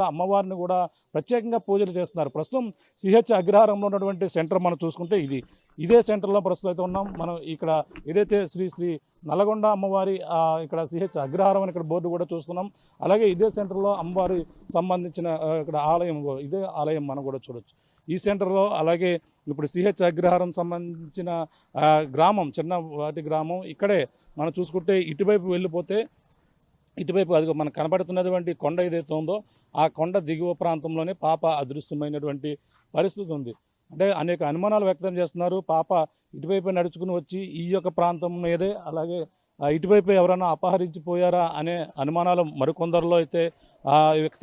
అమ్మవారిని కూడా ప్రత్యేకంగా పూజలు చేస్తున్నారు. ప్రస్తుతం సిహెచ్ అగ్రహారంలో ఉన్నటువంటి సెంటర్ మనం చూసుకుంటే ఇదే సెంటర్లో ప్రస్తుతం అయితే ఉన్నాం. మనం ఇక్కడ ఏదైతే శ్రీ శ్రీ నల్లగొండ అమ్మవారి ఇక్కడ సిహెచ్ అగ్రహారం అని ఇక్కడ బోర్డు కూడా చూస్తున్నాం. అలాగే ఇదే సెంటర్లో అమ్మవారి సంబంధించిన ఇక్కడ ఆలయం, ఇదే ఆలయం మనం కూడా చూడొచ్చు ఈ సెంటర్లో. అలాగే ఇప్పుడు సిహెచ్ అగ్రహారం సంబంధించిన గ్రామం, చిన్నవాటి గ్రామం ఇక్కడే మనం చూసుకుంటే ఇటువైపు వెళ్ళిపోతే ఇటువైపు అది మనకు కనబడుతున్నటువంటి కొండ ఏదైతే ఉందో ఆ కొండ దిగువ ప్రాంతంలోనే పాప అదృశ్యమైనటువంటి పరిస్థితి ఉంది. అంటే అనేక అనుమానాలు వ్యక్తం చేస్తున్నారు. పాప ఇటువైపు నడుచుకుని వచ్చి ఈ యొక్క ప్రాంతం మీదే, అలాగే ఇటువైపు ఎవరైనా అపహరించిపోయారా అనే అనుమానాలు మరికొందరిలో అయితే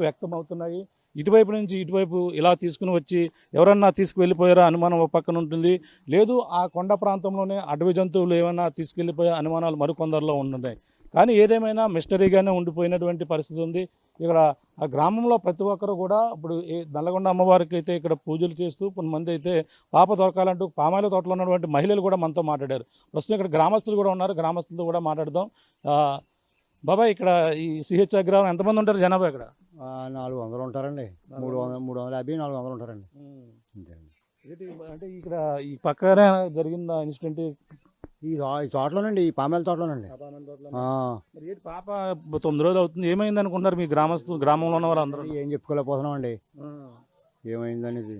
వ్యక్తం అవుతున్నాయి. ఇటువైపు నుంచి ఇటువైపు ఇలా తీసుకుని వచ్చి ఎవరన్నా తీసుకువెళ్ళిపోయారా అనుమానం ఒక పక్కన ఉంటుంది. లేదు ఆ కొండ ప్రాంతంలోనే అటవీ జంతువులు ఏమైనా తీసుకెళ్ళిపోయే అనుమానాలు మరికొందరిలో ఉంటున్నాయి. కానీ ఏదేమైనా మిస్టరీగానే ఉండిపోయినటువంటి పరిస్థితి ఉంది. ఇక్కడ ఆ గ్రామంలో ప్రతి ఒక్కరు కూడా ఇప్పుడు నల్లగొండ అమ్మవారికి అయితే ఇక్కడ పూజలు చేస్తూ కొంతమంది అయితే పాప దొరకాలంటూ పామాయిల తోటలో ఉన్నటువంటి మహిళలు కూడా మనతో మాట్లాడారు. ప్రస్తుతం ఇక్కడ గ్రామస్తులు కూడా ఉన్నారు, గ్రామస్తులతో కూడా మాట్లాడదాం. బాబాయ్, ఇక్కడ ఈ సిహెచ్ అగ్రహారం ఎంతమంది ఉంటారు జనాభా? ఇక్కడ 400 ఉంటారండి. 350, 400 ఉంటారండి. అంతేనండి. అంటే ఇక్కడ ఈ పక్కనే జరిగిన ఇన్సిడెంట్ ఈ తోటలోనండి, ఈ పామాయిల తోటలోనండి. పాప 9 రోజులు అవుతుంది. ఏమైంది అనుకుంటున్నారు మీ గ్రామంలో ఉన్న వారు అందరూ? ఏం చెప్పుకోలేకపోతున్నాం అండి ఏమైందనేది.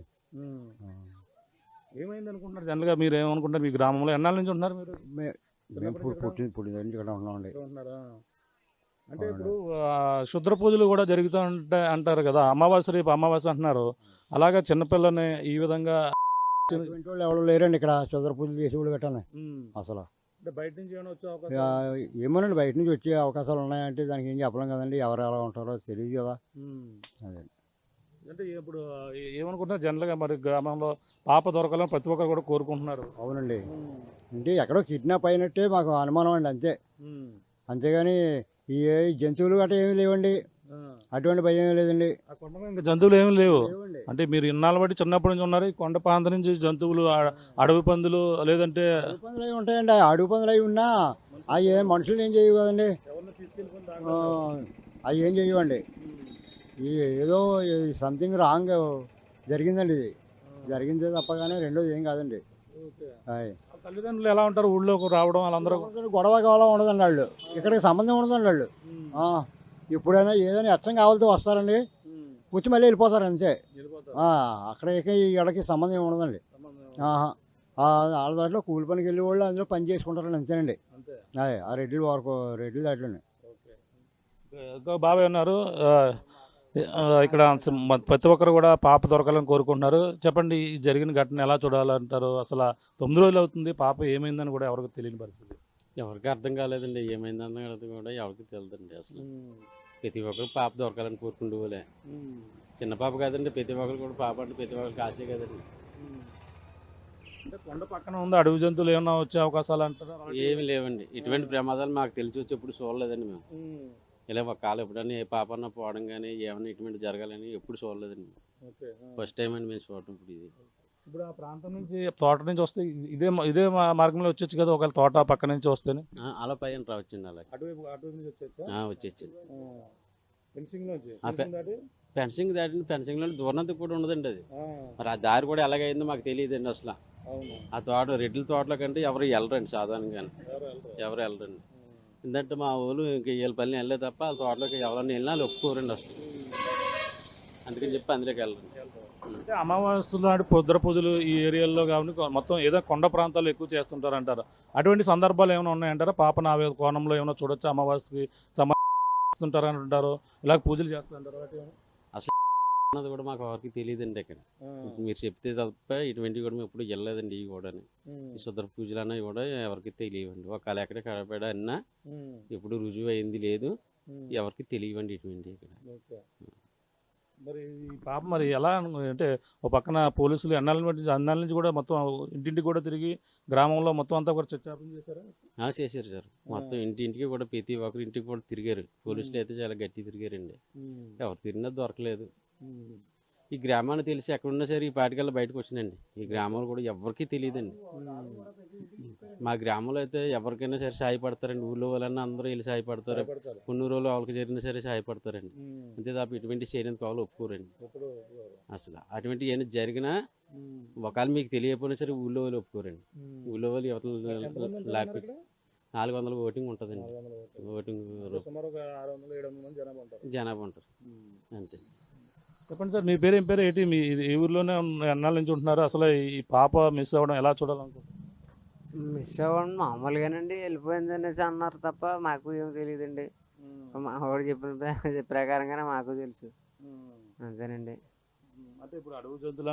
ఏమైంది అనుకుంటున్నారు జనరల్గా? మీరు ఏమనుకుంటారు? మీ గ్రామంలో ఎన్నాళ్ళ నుంచి ఉంటున్నారు మీరు? మేము పుట్టిన నుంచి ఇక్కడ ఉంటున్నామండి. అంటే ఇప్పుడు శుద్ర పూజలు కూడా జరుగుతూ ఉంటాయి అంటారు కదా, అమావాస్య రేపు అమావాస్య అంటున్నారు. అలాగా చిన్నపిల్లని ఈ విధంగా వాళ్ళు ఎవరు లేరండి ఇక్కడ శుద్ర పూజలు చేసి కూడా పెట్టాలి అసలు. బయట నుంచి ఏమోనండి, బయట నుంచి వచ్చే అవకాశాలు ఉన్నాయంటే దానికి ఏం చెప్పలేం కదండి. ఎవరు ఎలా ఉంటారో తెలియదు కదా. అదే అంటే ఇప్పుడు ఏమనుకుంటున్నారు జనరల్గా? మరి గ్రామంలో పాప దొరకాలని ప్రతి ఒక్కరు కూడా కోరుకుంటున్నారు. అవునండి, అంటే ఎక్కడో కిడ్నాప్ అయినట్టే మాకు అనుమానం అండి, అంతే. అంతేగాని ఈ జంతువులు గట్రా ఏమీ లేవండి, అటువంటి భయం ఏమీ లేదండి. ఇంకా జంతువులు ఏమి లేవు అంటే మీరు ఇన్నాళ్ళ బట్టి చిన్నప్పటి నుంచి ఉన్నారు. కొండ ప్రాంతం నుంచి జంతువులు, అడవి పందులు లేదంటే పందులు అవి ఉంటాయండి. అడవి పందులు అవి ఉన్నా అవి మనుషులు ఏం చేయవు కదండి, అవి ఏం చేయవండి. ఈ ఏదో సంథింగ్ రాంగ్ జరిగిందండి, ఇది జరిగిందే తప్పగానే రెండోది ఏం కాదండి. తల్లిదండ్రులు ఎలా ఉంటారు ఊళ్ళోకి రావడం? వాళ్ళందరూ గొడవ కావాలా ఉండదండి, వాళ్ళు ఇక్కడికి సంబంధం ఉండదండి. వాళ్ళు ఎప్పుడైనా ఏదైనా అచ్చం కావాలితో వస్తారండి, వచ్చి మళ్ళీ వెళ్ళిపోతారు అంతే. అక్కడికి ఇక్కడికి సంబంధం ఉండదండి. వాళ్ళ దాంట్లో కూలి పనికి వెళ్ళే వాళ్ళు అందులో పని చేసుకుంటారండి, అంతేనండి. ఆ రెడ్డి వరకు రెడ్డి దాంట్లోనే. బాబాయ్ ఉన్నారు ఇక్కడ. ప్రతి ఒక్కరు కూడా పాప దొరకాలని కోరుకుంటున్నారు. చెప్పండి, ఈ జరిగిన ఘటన ఎలా చూడాలంటారు? అసలు 9 రోజులు అవుతుంది, పాప ఏమైందని కూడా ఎవరికి తెలియని పరిస్థితి. ఎవరికి అర్థం కాలేదండి, ఏమైందని అర్థం కూడా ఎవరికి తెలియదండి. అసలు ప్రతి ఒక్కరు పాప దొరకాలని కోరుకుంటూ పోలే. చిన్న పాప కాదండి, ప్రతి ఒక్కరు కూడా పాప అంటే ప్రతి ఒక్కరికి ఆశే కదండి. అంటే కొండ పక్కన ఉంది, అడవి జంతువులు ఏమన్నా వచ్చే అవకాశాలు అంటారా? ఏమి లేవండి, ఇటువంటి ప్రమాదాలు మాకు తెలిసి వచ్చి ఎప్పుడు చూడలేదండి మేము. ఇలా ఒక కాలం ఎప్పుడన్నా ఏ పాప అన్న పోవడం కానీ ఏమన్నా ఇటువంటి జరగాలని ఎప్పుడు చూడలేదండి. ఫస్ట్ టైం అండి మేము చూడటం. ఇప్పుడు ఆ ప్రాంతం నుంచి తోట నుంచి వస్తే ఇదే మార్గంలో వచ్చేచ్చు కదా, ఒకవేళ తోట పక్క నుంచి వస్తేనే అలా పైన రావచ్చండి. అలా వచ్చేచ్చు. ఫెన్సింగ్ దాటింది, ఫెన్సింగ్ లో దూరంత కూడా ఉండదండి అది. మరి ఆ దారి కూడా ఎలాగైందో మాకు తెలియదండి అసలు. ఆ తోట రెడ్ల తోటలో కంటే ఎవరు వెళ్ళరండి, సాధారణంగా ఎవరు వెళ్ళరండి. ఎందుకంటే మా ఊళ్ళు ఇంక వీళ్ళ పని వెళ్ళే తప్ప వాళ్ళ తోటలోకి ఎవరన్నా వెళ్ళినా వాళ్ళు ఒప్పుకోరండి అసలు. అందుకని చెప్పి అందులోకి వెళ్ళరండి. అంటే అమావాస్య నాడు పొద్దున పూజలు ఈ ఏరియాలో కాబట్టి మొత్తం ఏదో కొండ ప్రాంతాల్లో ఎక్కువ చేస్తుంటారు అంటారు. అటువంటి సందర్భాలు ఏమైనా ఉన్నాయంటారా? పాప ఆ కోణంలో ఏమైనా చూడొచ్చు, అమావాస్యకి సంబంధిస్తుంటారు అని అంటారు, ఇలా పూజలు చేస్తుంటారు. అసలు అన్నది కూడా మాకు ఎవరికి తెలియదండి. ఇక్కడ మీరు చెప్తే తప్ప ఇటువంటివి కూడా మేము ఎప్పుడు వెళ్ళలేదండి. ఇవి కూడా శుద్ర పూజలు అన్నవి కూడా ఎవరికి తెలియవండి. ఒకవేళ ఎక్కడ కడపడ అన్నా ఎప్పుడు రుజువు అయింది లేదు, ఎవరికి తెలియవండి ఇటువంటి. ఇక్కడ మరి ఈ పాప మరి ఎలా అంటే ఒక పక్కన పోలీసులు అన్నాళ్ళ నుంచి కూడా మొత్తం ఇంటింటికి కూడా తిరిగి గ్రామంలో మొత్తం అంతా కూడా చెక్ చేశారు. చేశారు సార్, మొత్తం ఇంటింటికి కూడా ప్రతి ఒక్కరి ఇంటికి కూడా తిరిగారు. పోలీసులు అయితే చాలా గట్టి తిరిగారండి, ఎవరు తిరిగినా దొరకలేదు. ఈ గ్రామాన్ని తెలిసి ఎక్కడున్నా సరే ఈ పాటికల్లా బయటకు వచ్చినండి. ఈ గ్రామంలో కూడా ఎవరికీ తెలియదండి. మా గ్రామంలో అయితే ఎవరికైనా సరే సహాయపడతారండి. ఊళ్ళో వాళ్ళన్నా అందరూ వెళ్ళి సహాయపడతారు. కొన్ని రోజులు వాళ్ళకి జరిగినా సరే సహాయపడతారండి. అంతే తప్ప ఇటువంటి చేయడానికి వాళ్ళు ఒప్పుకోరండి. అసలు అటువంటి ఏమైనా జరిగినా ఒకవేళ మీకు తెలియకపోయినా సరే ఊళ్ళో వాళ్ళు ఒప్పుకోరండి. ఊళ్ళో వాళ్ళు యువతలు లాక్కొచ్చి 400 ఓటింగ్ ఉంటుందండి. ఓటింగ్ జనాభా ఉంటారు అంతే. చెప్పండి సార్, మీ పేరు ఏం పేరు ఏంటి? మీ ఈ ఊర్లోనే ఎన్నాళ్ళ నుంచి ఉంటున్నారు? అసలు ఈ పాప మిస్ అవ్వడం ఎలా చూడాలనుకుంటున్నారు? మిస్ అవ్వడం మామూలుగానండి, వెళ్ళిపోయింది అనేసి అన్నారు తప్ప మాకు ఏం తెలియదండి. మా వాడు చెప్పిన ప్రకారంగానే మాకు తెలుసు, అంతేనండి. అంటే ఇప్పుడు అడవి జంతువులు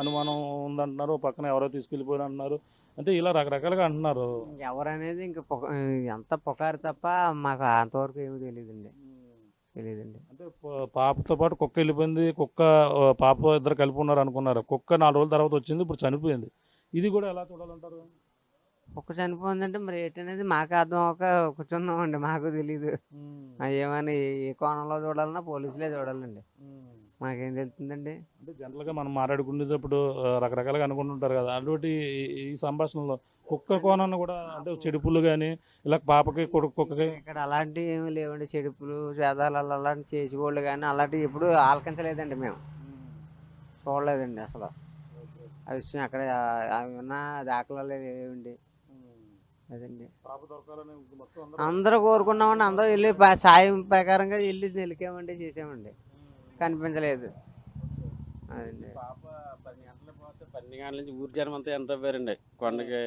అనుమానం ఉందంటున్నారు, పక్కన ఎవరో తీసుకెళ్ళిపోయారు అంటున్నారు. అంటే ఇలా రకరకాలుగా అంటున్నారు. ఎవరనేది ఇంకా ఎంత పొకారు తప్ప మాకు అంతవరకు ఏమీ తెలియదండి. అంటే పాపతో పాటు కుక్క వెళ్ళిపోయింది. కుక్క పాప ఇద్దరు కలిపి ఉన్నారు అనుకున్నారు. కుక్క 4 రోజుల తర్వాత వచ్చింది, ఇప్పుడు చనిపోయింది. ఇది కూడా ఎలా చూడాలంటారు? కుక్క చనిపోయిందంటే మరి ఏంటనేది మాకు అర్థం అవ్వక కూర్చున్నామండి, మాకు తెలీదు. ఏమని ఏ కోణంలో చూడాలన్నా పోలీసులే చూడాలండి, మాకేం తెలుస్తుందండి. అంటే జనరల్గా మనం మాట్లాడుకునేటప్పుడు రకరకాలుగా అనుకుంటుంటారు కదా, అటువంటి ఈ సంభాషణలో కుక్క కోణాన్ని కూడా అంటే చెడుపులు కానీ ఇలా పాపకి కుక్కకి ఇక్కడ అలాంటివి ఏమీ లేవండి. చెడుపులు చేదాలు అలాంటివి చేసుకోళ్ళు కానీ అలాంటివి ఎప్పుడు ఆలకించలేదండి, మేము చూడలేదండి అసలు. ఆ విషయం అక్కడ అవి ఉన్న దాఖలాలు లేవండి. అదండి అందరూ కోరుకున్నామండి, అందరూ వెళ్ళి సాయం ప్రకారంగా వెళ్ళి నిలికామండి, చేసామండి, కనిపించలేదు. అదండి. పాప 10 గంటలకు పోతే 12 గంటల నుంచి ఊరి జనం అంతా ఎంత పోయారండి. కొండకి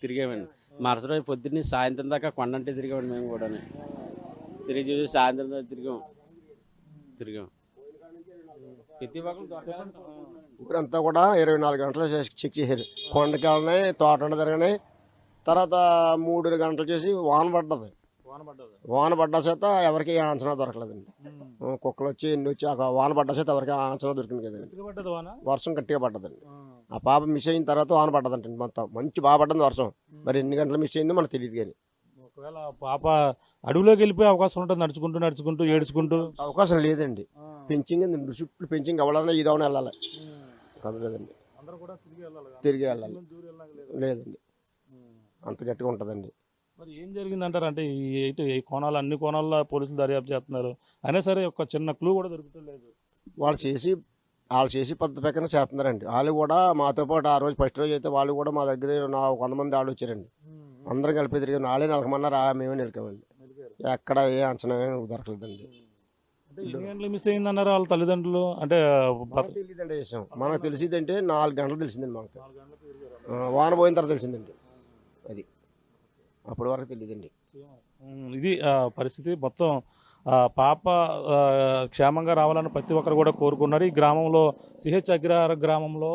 తిరిగామండి. మరుసటి రోజు పొద్దున్నే సాయంత్రం దాకా కొండ అంటే తిరిగామండి. మేము కూడా తిరిగి చూసి సాయంత్రం దాకా తిరిగాం. ప్రతి ఒక్కరు ఊరంతా కూడా 24 గంటలు చెక్ చేశారు. కొండకి వెళ్ళినాయి, తోట తిరగనాయి. తర్వాత 3 గంటలు చేసి వాన పడ్డది. వాన పడ్డ చేత ఎవరికి అంచనా దొరకలేదండి. కుక్కలు వచ్చి ఎన్ని వచ్చి ఆ వాన పడ్డ చేత ఎవరికి అంచనా దొరికింది కదండి. వర్షం గట్టిగా పడ్డదండి. ఆ పాప మిస్ అయిన తర్వాత వాన పడ్డదంటండి. మొత్తం మంచి బాగా పడ్డది వర్షం. మరి ఎన్ని గంటలు మిస్ అయిందో మనకు తెలియదు. కానీ ఒకవేళ పాప అడవిలోకి వెళ్ళిపోయే అవకాశం ఉంటుంది, నడుచుకుంటూ ఏడ్చుకుంటూ. అవకాశం లేదండి. పెంచింగ్ చుట్టూ పెంచింగ్ అవ్వాలన్నా ఇది అవునా వెళ్ళాలి కదలేదండి. తిరిగి వెళ్ళాలి లేదండి, అంత గట్టిగా ఉంటుందండి. మరి ఏం జరిగిందంటారు? అంటే ఈ కోణాలు అన్ని కోణాల్లో పోలీసులు దర్యాప్తు చేస్తున్నారు, అయినా సరే ఒక చిన్న క్లూ కూడా దొరుకుతలేదు. వాళ్ళు చేసి పద్ధతి ప్రకారం చేస్తున్నారండి. వాళ్ళు కూడా మాతో పాటు ఆ రోజు ఫస్ట్ రోజు అయితే వాళ్ళు కూడా మా దగ్గర 100 వాళ్ళు వచ్చారండి. అందరం కలిపి తిరిగి నాలే నెలకమన్నారు, మేమే నిలికామండి. ఎక్కడ ఏ అంచనా దొరకలేదండి. అంటే ఎన్ని గంటలు మిస్ అయిందన్నారు వాళ్ళ తల్లిదండ్రులు? అంటే తెలియదండి విషయం. మనకు తెలిసిందంటే 4 గంటలు తెలిసిందండి. మనకు వాన పోయిన తర్వాత తెలిసిందండి. అది అప్పటి వరకు తెలియదండి. ఇది పరిస్థితి మొత్తం. పాప క్షేమంగా రావాలని ప్రతి ఒక్కరు కూడా కోరుకున్నారు. ఈ గ్రామంలో సిహెచ్ అగ్రహారం గ్రామంలో